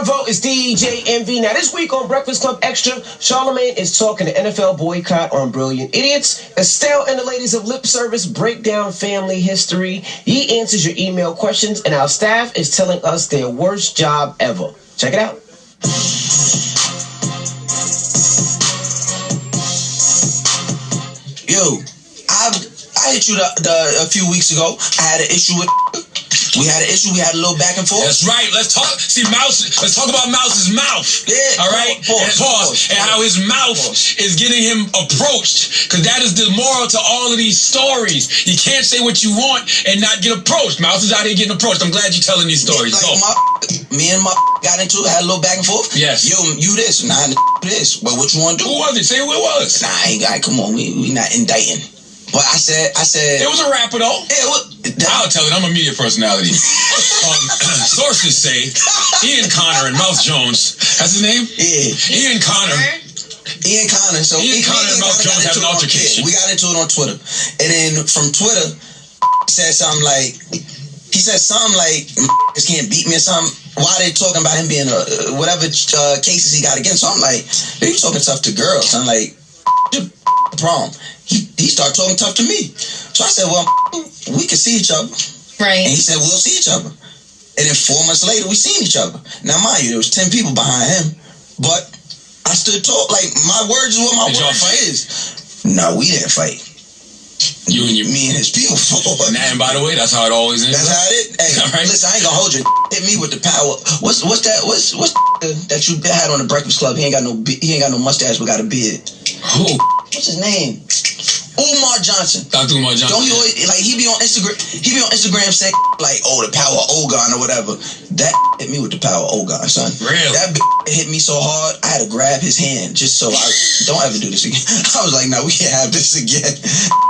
vote is DJ Envy. Now, this week on Breakfast Club Extra, Charlamagne is talking the NFL boycott on Brilliant Idiots. Estelle and the ladies of Lip Service break down family history. He answers your email questions, and our staff is telling us their worst job ever. Check it out. Yo, I hit you a few weeks ago. I had an issue with. We had a little back and forth. That's right. Let's talk. See, let's talk about Mouse's mouth. Yeah. All right. Pause. And how his mouth is getting him approached. Because that is the moral to all of these stories. You can't say what you want and not get approached. Mouse is out here getting approached. I'm glad you're telling these stories. Like me and my got into it, had a little back and forth. Yes. Yo, you this, nah, this. But what you want to do? Who was it? Say who it was. Nah, come on. We not indicting. But I said. It was a rapper though. Yeah, I'll tell it. I'm a media personality. Sources say Ian Connor and Mouse Jones. That's his name? Yeah. Ian Connor. So Ian Connor and Mouse Jones had an altercation. We got into it on Twitter. And then from Twitter, he said something like, "This can't beat me," or something. Why they talking about him being whatever cases he got against? So I'm like, "You talking tough to girls?" I'm like, "Problem." He started talking tough to me. So I said, "Well, we can see each other." Right. And he said, "We'll see each other." And then 4 months later, we seen each other. Now, mind you, there was 10 people behind him, but I stood tall. Like, my words is what my words is. No, we didn't fight. Me and his people fought. And by the way, that's how it always ends. That's how it is. Hey, right. Listen, I ain't gonna hold you. Hit me with the power. What's that you had on the Breakfast Club? He ain't got no mustache, but got a beard. Who? What's his name? Umar Johnson. Dr. Umar Johnson. Don't he always, like, he be on Instagram saying like, "Oh, the power of Ogon," or whatever. That hit me with the power of Ogon, son. Really? That hit me so hard, I had to grab his hand just so I don't ever do this again. I was like, "No, we can't have this again."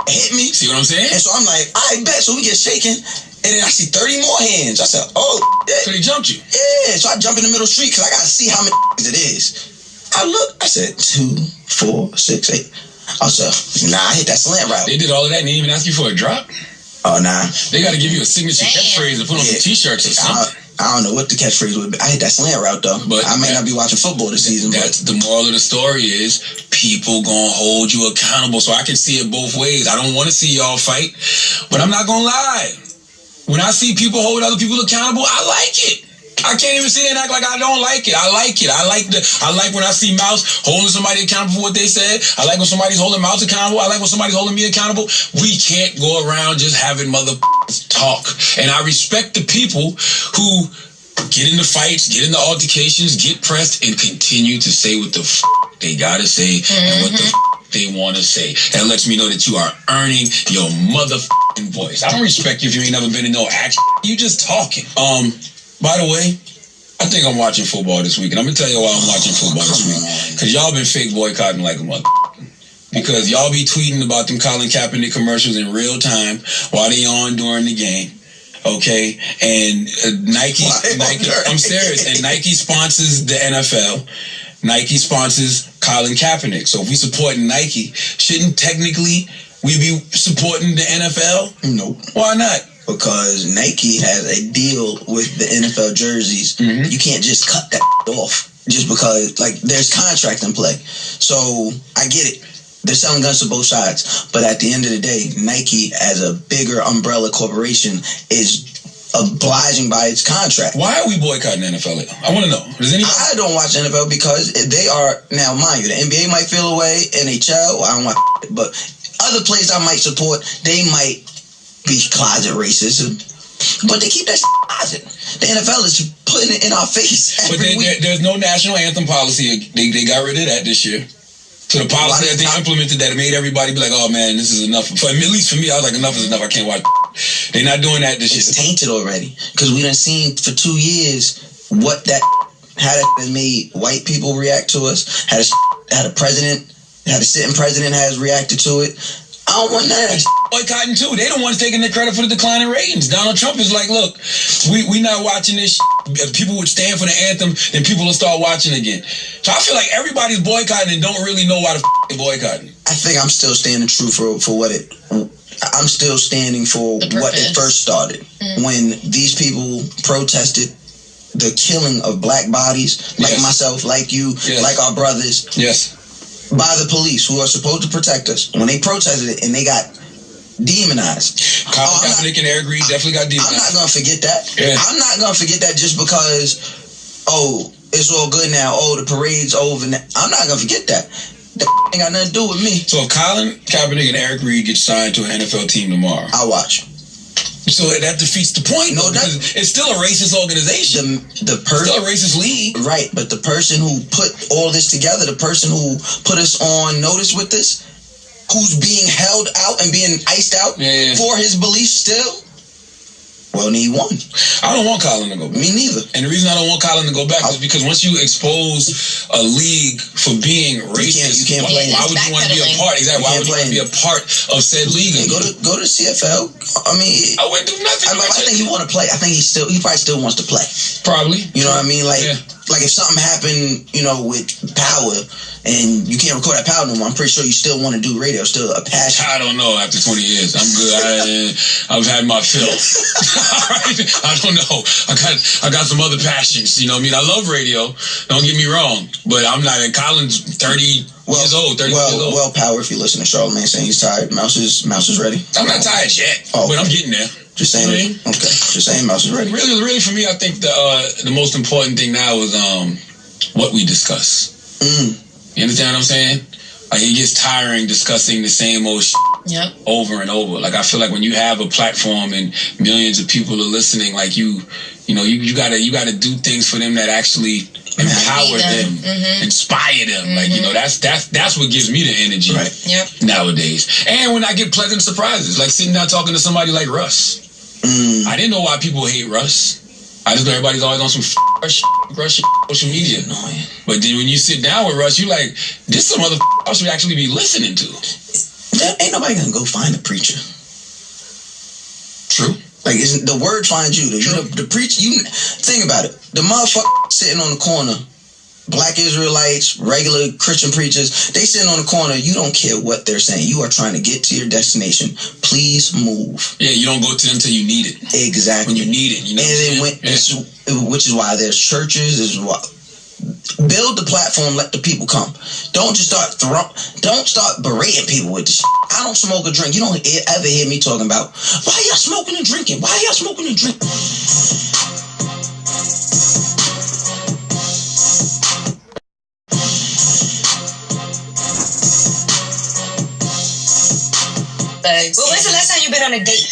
Hit me. See what I'm saying? And so I'm like, "I bet." So we get shaken, and then I see 30 more hands. I said, "Oh." So they jumped you. Yeah. So I jump in the middle of the street because I gotta see how many it is. I look. I said 2, 4, 6, 8. I said, "Nah, I hit that slant route." They did all of that and they didn't even ask you for a drop? Oh, nah. They got to give you a signature catchphrase and put on some t-shirts or something. I don't know what the catchphrase would be. I hit that slant route, though. But I may not be watching football this season. That's the moral of the story is people gonna hold you accountable. So I can see it both ways. I don't want to see y'all fight, but I'm not gonna lie. When I see people hold other people accountable, I like it. I can't even sit there and act like I don't like it. I like it. I like when I see Mouse holding somebody accountable for what they said. I like when somebody's holding Mouse accountable. I like when somebody's holding me accountable. We can't go around just having motherfuckers talk. And I respect the people who get into fights, get into altercations, get pressed, and continue to say what the they gotta say and what the they want to say. That lets me know that you are earning your motherfucking voice. I don't respect you if you ain't never been in no action. You just talking. By the way, I think I'm watching football this week, and I'm going to tell you why I'm watching football this week. Because y'all been fake boycotting like a mother. Because y'all be tweeting about them Colin Kaepernick commercials in real time while they on during the game. Okay? And Nike, I'm serious, and Nike sponsors the NFL. Nike sponsors Colin Kaepernick. So if we support Nike, shouldn't technically we be supporting the NFL? No. Why not? Because Nike has a deal with the NFL jerseys. You can't just cut that off just because, like, there's contract in play. So I get it. They're selling guns to both sides. But at the end of the day, Nike, as a bigger umbrella corporation, is obliging by its contract. Why are we boycotting the NFL? I want to know. I don't watch NFL because they are, now mind you, the NBA might feel away, NHL, I don't watch it, but other places I might support, they might be closet racism, but they keep that closet. The NFL is putting it in our face. But there's no national anthem policy. They got rid of that this year. So the policy that they implemented that made everybody be like, "Oh man, this is enough." At least for me, I was like, "Enough is enough. I can't watch." They're not doing that this year. It's tainted already because we done seen for 2 years what that how that has made white people react to us. How the sitting president has reacted to it. I don't want that. Boycotting too. They don't want to take the credit for the declining ratings. Donald Trump is like, "Look, we not watching this. If people would stand for the anthem, then people will start watching again." So I feel like everybody's boycotting and don't really know why they're boycotting. I think I'm still standing true for what it. I'm still standing for what it first started when these people protested the killing of black bodies, like myself, like you, like our brothers, by the police who are supposed to protect us. When they protested it and they got demonized. Colin Kaepernick and Eric Reed definitely got demonized. I'm not going to forget that. I'm not going to forget that just because, it's all good now. The parade's over now. I'm not going to forget that. That ain't got nothing to do with me. So if Colin Kaepernick and Eric Reed get signed to an NFL team tomorrow, I'll watch. So that defeats the point. No, because it's still a racist organization. Still a racist league. Right, but the person who put all this together, the person who put us on notice with this, who's being held out and being iced out for his beliefs still, well, he won. I don't want Colin to go back. Me neither. And the reason I don't want Colin to go back is because once you expose a league for being racist, you can't play. Why would you want to be a part? Exactly. Why would you want to be a part of said league? Go to CFL. I mean, I wouldn't do nothing. I think he want to play. I think he probably still wants to play. Probably. You know what I mean? Like if something happened, with Power, and you can't record that Power no more, I'm pretty sure you still want to do radio. Still a passion. I don't know. After 20 years, I'm good. I've had my fill. I don't know. I got some other passions. You know what I mean? I love radio. Don't get me wrong, but I'm not. And Colin's 30 years old. Well, Power. If you listen to Charlamagne saying he's tired, Mouse is ready. I'm not tired yet, but I'm getting there. Just saying. Okay. Just saying, Mouse is ready. Really, for me, I think the most important thing now is what we discuss. You understand what I'm saying? Like, it gets tiring discussing the same old shit over and over. Like, I feel like when you have a platform and millions of people are listening, like you gotta do things for them that actually empower them, inspire them. Like, that's what gives me the energy nowadays. And when I get pleasant surprises, like sitting down talking to somebody like Russ. I didn't know why people hate Russ. I just know everybody's always on some Russ social media. But then when you sit down with Russ, you like, this some other I should actually be listening to. Ain't nobody gonna go find a preacher. True. Like, the word finds you. The preacher, think about it. The motherfucker sitting on the corner, black Israelites, regular Christian preachers, they sitting on the corner. You don't care what they're saying. You are trying to get to your destination. Please move. Yeah, you don't go to them till you need it. Exactly. When you need it, which is why there's churches. Build the platform, let the people come. Don't just don't start berating people with this. I don't smoke or drink. You don't ever hear me talking about, why y'all smoking and drinking? Why y'all smoking and drinking? Well, when's the last time you've been on a date?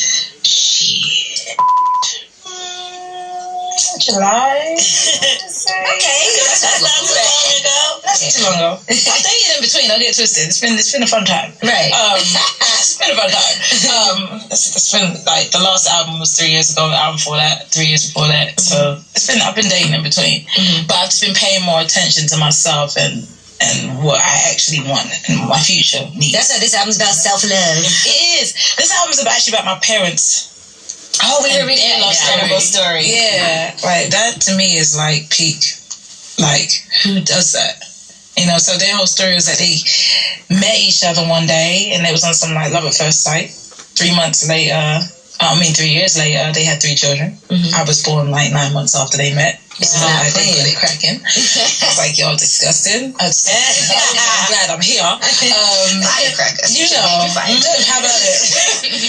July. Okay, that's not too long ago. That's too long ago. I dated in between. Don't get twisted. It's been a fun time. Right. It's been a fun time. It's been like the last album was 3 years ago. The album before that, 3 years before that. So I've been dating in between. But I've just been paying more attention to myself and what I actually want and my future needs. That's what this album's about, self-love. It is. This album's actually about my parents. Oh, we were reading that story. Yeah, like that to me is like peak. Like, who does that? So their whole story was that they met each other one day and it was on some like love at first sight. 3 months later, 3 years later, they had 3 children. I was born like 9 months after they met. So they got it cracking. I was like, y'all disgusting. I'm glad I'm here. Firecracker. How about it?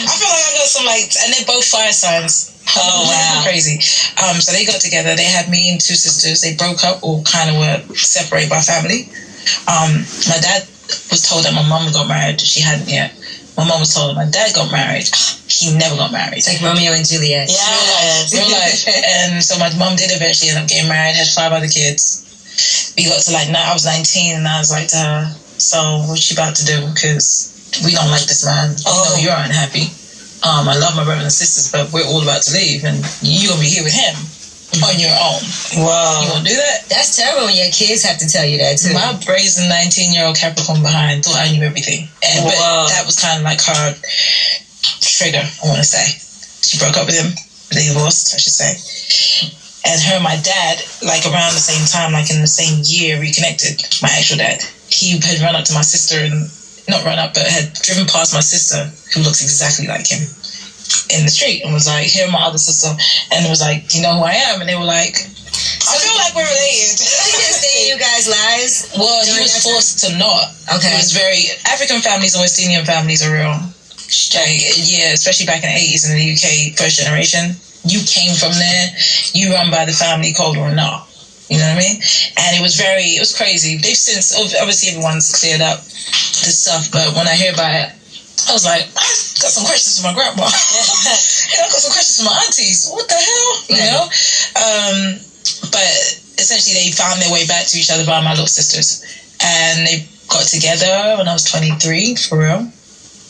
I feel like I got some and they're both fire signs. Oh wow, crazy. So they got together. They had me and 2 sisters. They broke up or kind of were separated by family. My dad was told that my mom got married. She hadn't yet. My mom was told that my dad got married. He never got married. It's like Romeo and Juliet. Yeah, real life. And so my mom did eventually end up getting married, had 5 other kids. We got to I was 19 and I was like to her, so what's she about to do? Because we don't like this man. You're unhappy. I love my brothers and sisters, but we're all about to leave and you're going to be here with him on your own. Wow. You want to do that? That's terrible when your kids have to tell you that too. My brazen 19-year-old Capricorn behind thought I knew everything. But that was kind of like her trigger, I want to say. She broke up with him. They divorced, I should say. And her and my dad, around the same time, in the same year, reconnected. My actual dad. He had run up to my sister and, not run up, but had driven past my sister, who looks exactly like him, in the street, and was like, here, my other sister. And it was like, do you know who I am? And they were like, like we're related. He didn't stay in you guys' lives. Well, he was forced to not. Okay. It was very African families and West Indian families are real. Like, yeah, especially back in the 80s in the UK, first generation. You came from there. You run by the family code or not. You know what I mean? And it was crazy. They've since, obviously everyone's cleared up the stuff, but when I hear about it, I was like, I got some questions for my grandma. I got some questions for my aunties. What the hell? You know? But essentially they found their way back to each other by my little sisters. And they got together when I was 23, for real.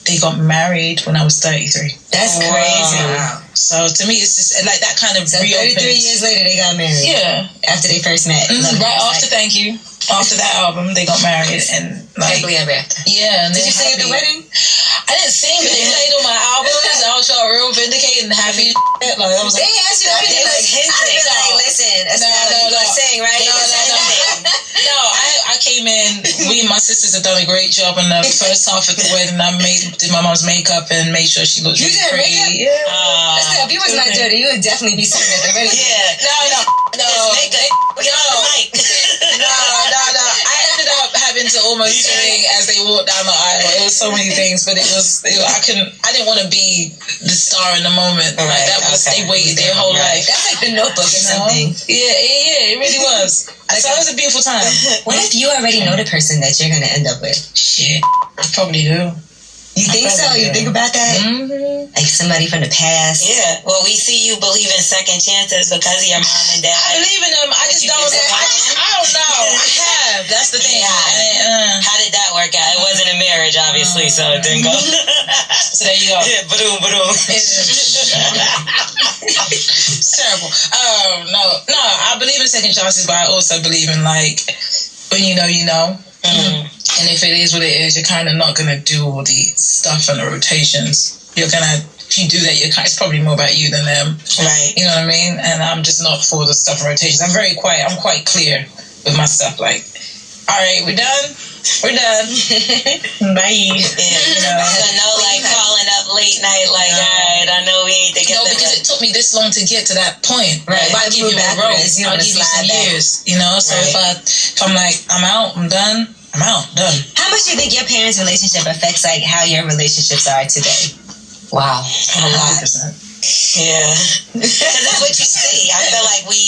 They got married when I was 33. That's crazy. Wow. So to me, it's just like that kind of reopens. 33 years later, they got married. Yeah. After they first met. Right after Thank You. After that album, they got married and like. Happily ever after. Yeah. And did you sing at the wedding? I didn't sing, but they played on my albums. I was all real vindicated and happy. Like, I was like, they asked you everything. Like, I'd be like, listen, that's not what you gonna sing, right? No, I came in. Me and my sisters have done a great job in the first half of the wedding. I did my mom's makeup and made sure she looked really pretty. Yeah. If you was not dirty, you would definitely be singing at the wedding. Yeah. No. I ended up having to almost sing as they walked down the aisle. It was so many things, but I didn't want to be the star in the moment. Right. Like that was they waited their whole life. That's like The Notebook or something. Yeah, it really was. So it was a beautiful time. What if you already know the person that you're gonna end up with? Shit, I probably do. You think so? You think about that? Mm-hmm. Like somebody from the past? Yeah. Well, we see you believe in second chances because of your mom and dad. I believe in them. I just don't. I don't know. I have. That's the thing. Yeah. How did that work out? It wasn't a marriage, obviously, so it didn't go. So there you go. Yeah, ba-doom. It's terrible. No. I believe in second chances, but I also believe in like when you know, you know. Mm-hmm. And if it is what it is, you're kind of not gonna do all the stuff and the rotations. If you do that, it's probably more about you than them. Right. You know what I mean? And I'm just not for the stuff and rotations. I'm very quiet. I'm quite clear with my stuff. Like, all right, we're done. We're done. Bye. Yeah. So no, like calling up late night, like, all right, I know we need to get because it took me this long to get to that point. Right. If I give you a rope, I'll give you some years. You know, so right. if I'm like, I'm out, I'm done, I'm out, done. How much do you think your parents' relationship affects like how your relationships are today? Wow. A lot. Yeah, because that's what you see. I feel like we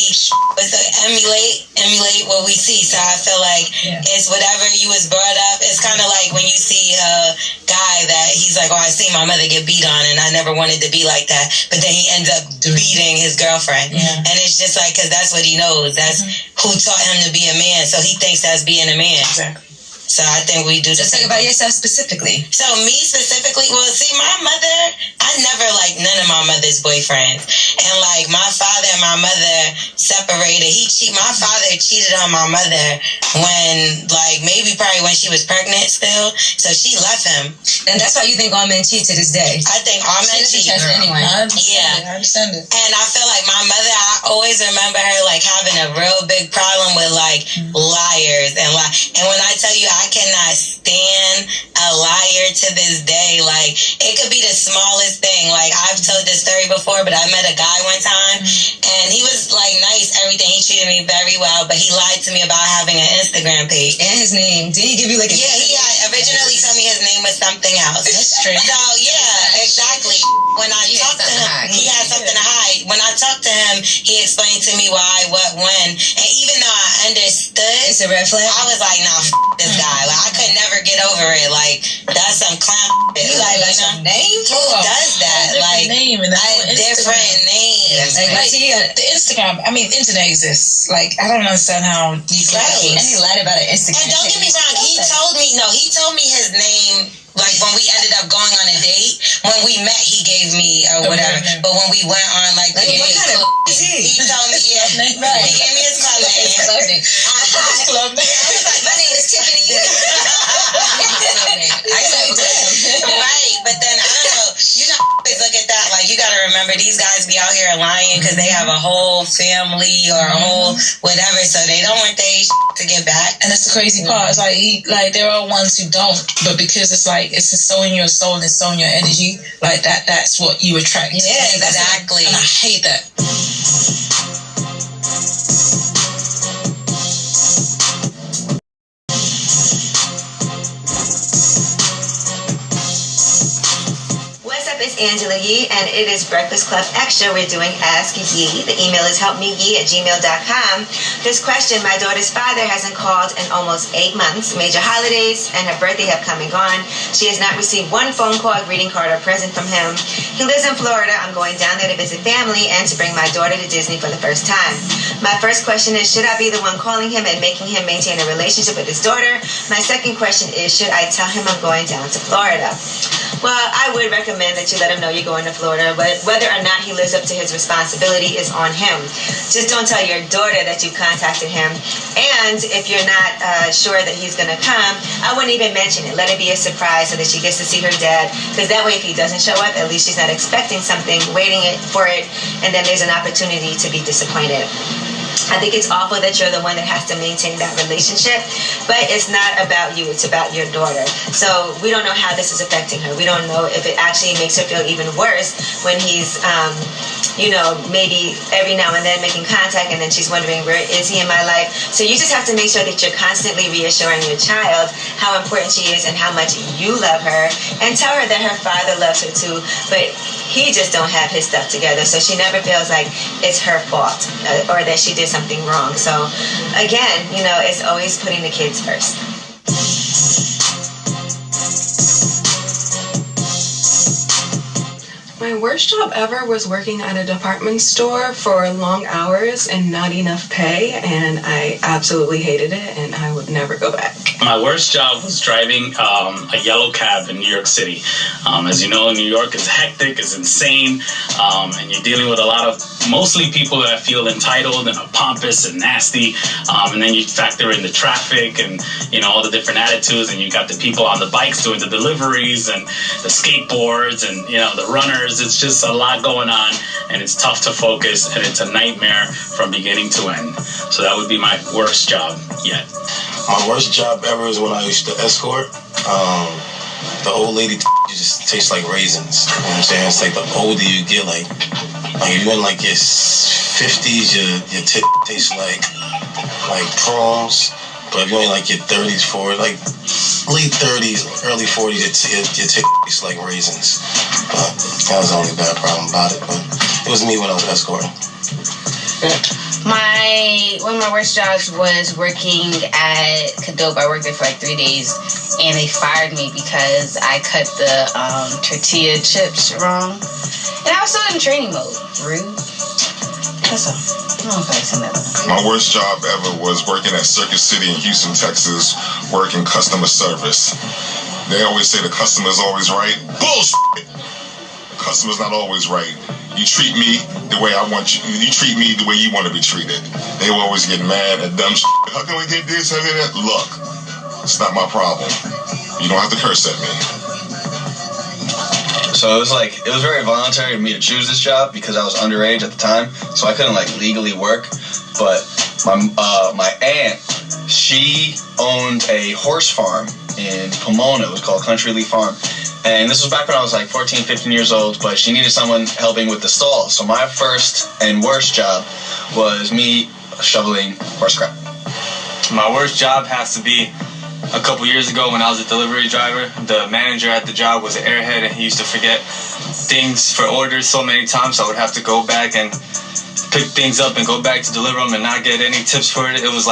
emulate what we see. So I feel like it's whatever you was brought up. It's kind of like when you see a guy that he's like, oh, I seen my mother get beat on and I never wanted to be like that. But then he ends up beating his girlfriend. Yeah. And it's just like, because that's what he knows. That's who taught him to be a man. So he thinks that's being a man. Exactly. So I think we do. Just think about yourself specifically. So me specifically, well, see, my mother, I never liked none of my mother's boyfriends. And like my father and my mother separated. My father cheated on my mother when, like, probably when she was pregnant still. So she left him. And that's why you think all men cheat to this day. I think all men cheat. Anyway. I understand it. And I feel like my mother, I always remember her like having a real big problem with like liars and when I tell you I cannot stand a liar to this day. Like, it could be the smallest thing. Like, I've told this story before, but I met a guy one time and he was like nice, everything. He treated me very well, but he lied to me about having an Instagram page. And his name. Did he give you like a he had originally told me his name was something else. That's strange. So yeah, exactly. When I talked to him, he had something to hide. When I talked to him, he explained to me why, what, when. And even though I understood, it's a red flag. I was like, nah, this guy. Like, I could never get over it. Like, that's some clown shit. You like some name? Who does that? Like, name and different names. The Instagram, I mean, internet exists. Like, I don't understand how you can. And he lied about an Instagram. And don't get me wrong, he told me his name. Like, when we ended up going on a date, when we met, he gave me whatever. But when we went on, like, the date, what kind of is he told me, right. He gave me his club name. Club name. I was like, my name is Tiffany. Right, but then, I don't know, you know, always look at that, like, you gotta remember, these guys be out here lying because they have a whole family or a whole whatever, so they don't want their to get back. And that's the crazy part. It's like there are ones who don't, but because it's like it's so in your soul and it's so in your energy, like that's what you attract. Yeah, exactly. And I hate that. Angela Yee, and it is Breakfast Club Extra. We're doing Ask Yee. The email is helpmeyee@gmail.com. This question: my daughter's father hasn't called in almost 8 months. Major holidays and her birthday have come and gone. She has not received one phone call, greeting card, or present from him. He lives in Florida. I'm going down there to visit family and to bring my daughter to Disney for the first time. My first question is, should I be the one calling him and making him maintain a relationship with his daughter? My second question is, should I tell him I'm going down to Florida? Well, I would recommend that you let him know you're going to Florida, but whether or not he lives up to his responsibility is on him. Just don't tell your daughter that you contacted him. And if you're not sure that he's going to come, I wouldn't even mention it. Let it be a surprise so that she gets to see her dad. Because that way, if he doesn't show up, at least she's not expecting something, waiting for it, and then there's an opportunity to be disappointed. I think it's awful that you're the one that has to maintain that relationship, but it's not about you, it's about your daughter. So we don't know how this is affecting her. We don't know if it actually makes her feel even worse when he's, maybe every now and then making contact, and then she's wondering, where is he in my life? So you just have to make sure that you're constantly reassuring your child how important she is and how much you love her, and tell her that her father loves her too, but he just don't have his stuff together, so she never feels like it's her fault or that she did something wrong. So again, it's always putting the kids first. My worst job ever was working at a department store for long hours and not enough pay, and I absolutely hated it, and I would never go back. My worst job was driving a yellow cab in New York City. As you know, New York is hectic, is insane, and you're dealing with a lot of mostly people that feel entitled and are pompous and nasty, and then you factor in the traffic and all the different attitudes, and you got the people on the bikes doing the deliveries and the skateboards and the runners. It's just a lot going on, and it's tough to focus, and it's a nightmare from beginning to end. So that would be my worst job yet. My worst job ever is when I used to escort. The old lady just tastes like raisins. You know what I'm saying? It's like the older you get, like if you're in like your 50s, your tit tastes like prawns. But if you're in like your 30s, like late 30s, early 40s, your tit tastes like raisins. But that was the only bad problem about it. But it was me when I was escorting. One of my worst jobs was working at Cadoba. I worked there for like 3 days, and they fired me because I cut the tortilla chips wrong. And I was still in training mode. Rude. That's all. I don't know if I said that. My worst job ever was working at Circuit City in Houston, Texas, working customer service. They always say the customer's always right. Bullshit! The customer's not always right. You treat me the way I want you. You treat me the way you want to be treated. They will always get mad at dumb shit. How can we get this? How can that? Look, it's not my problem. You don't have to curse at me. So it was very voluntary of me to choose this job because I was underage at the time, so I couldn't legally work. But my aunt, she owned a horse farm in Pomona. It was called Country Leaf Farm. And this was back when I was 14, 15 years old, but she needed someone helping with the stalls. So my first and worst job was me shoveling horse crap. My worst job has to be a couple years ago when I was a delivery driver. The manager at the job was an airhead, and he used to forget things for orders so many times, so I would have to go back and pick things up and go back to deliver them and not get any tips for it. It was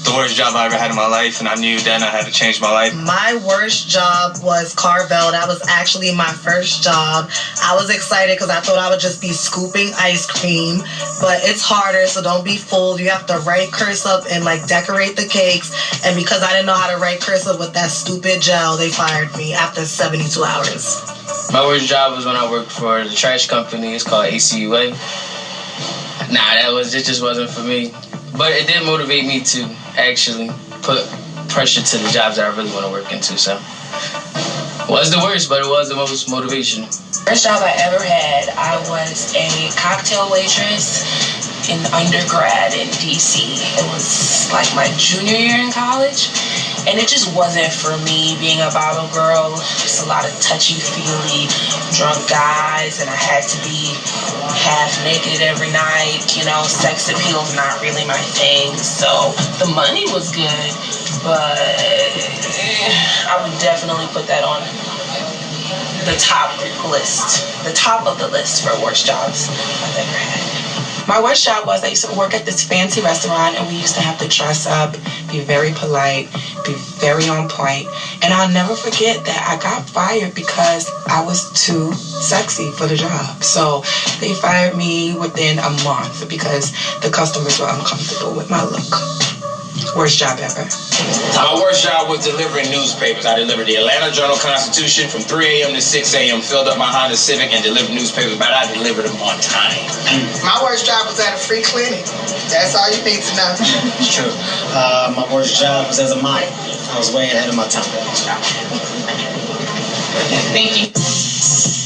the worst job I ever had in my life, and I knew then I had to change my life. My worst job was Carvel. That was actually my first job. I was excited because I thought I would just be scooping ice cream, but it's harder, so don't be fooled. You have to write cursive and decorate the cakes, and because I didn't know how to write cursive with that stupid gel, they fired me after 72 hours. My worst job was when I worked for the trash company. It's called ACUA. It just wasn't for me. But it did motivate me to actually put pressure to the jobs that I really want to work into. So it was the worst, but it was the most motivational. First job I ever had, I was a cocktail waitress in undergrad in DC. It was my junior year in college, and it just wasn't for me being a bottle girl. Just a lot of touchy-feely drunk guys, and I had to be half naked every night. Sex appeal is not really my thing. So the money was good, but I would definitely put that on the top list, the top of the list for worst jobs I've ever had. My worst job was I used to work at this fancy restaurant, and we used to have to dress up, be very polite, be very on point. And I'll never forget that I got fired because I was too sexy for the job. So they fired me within a month because the customers were uncomfortable with my look. Worst job ever. My worst job was delivering newspapers. I delivered the Atlanta Journal-Constitution from 3 a.m. to 6 a.m., filled up my Honda Civic, and delivered newspapers, but I delivered them on time. My worst job was at a free clinic. That's all you need to know. It's true. My worst job was as a model. I was way ahead of my time. Thank you.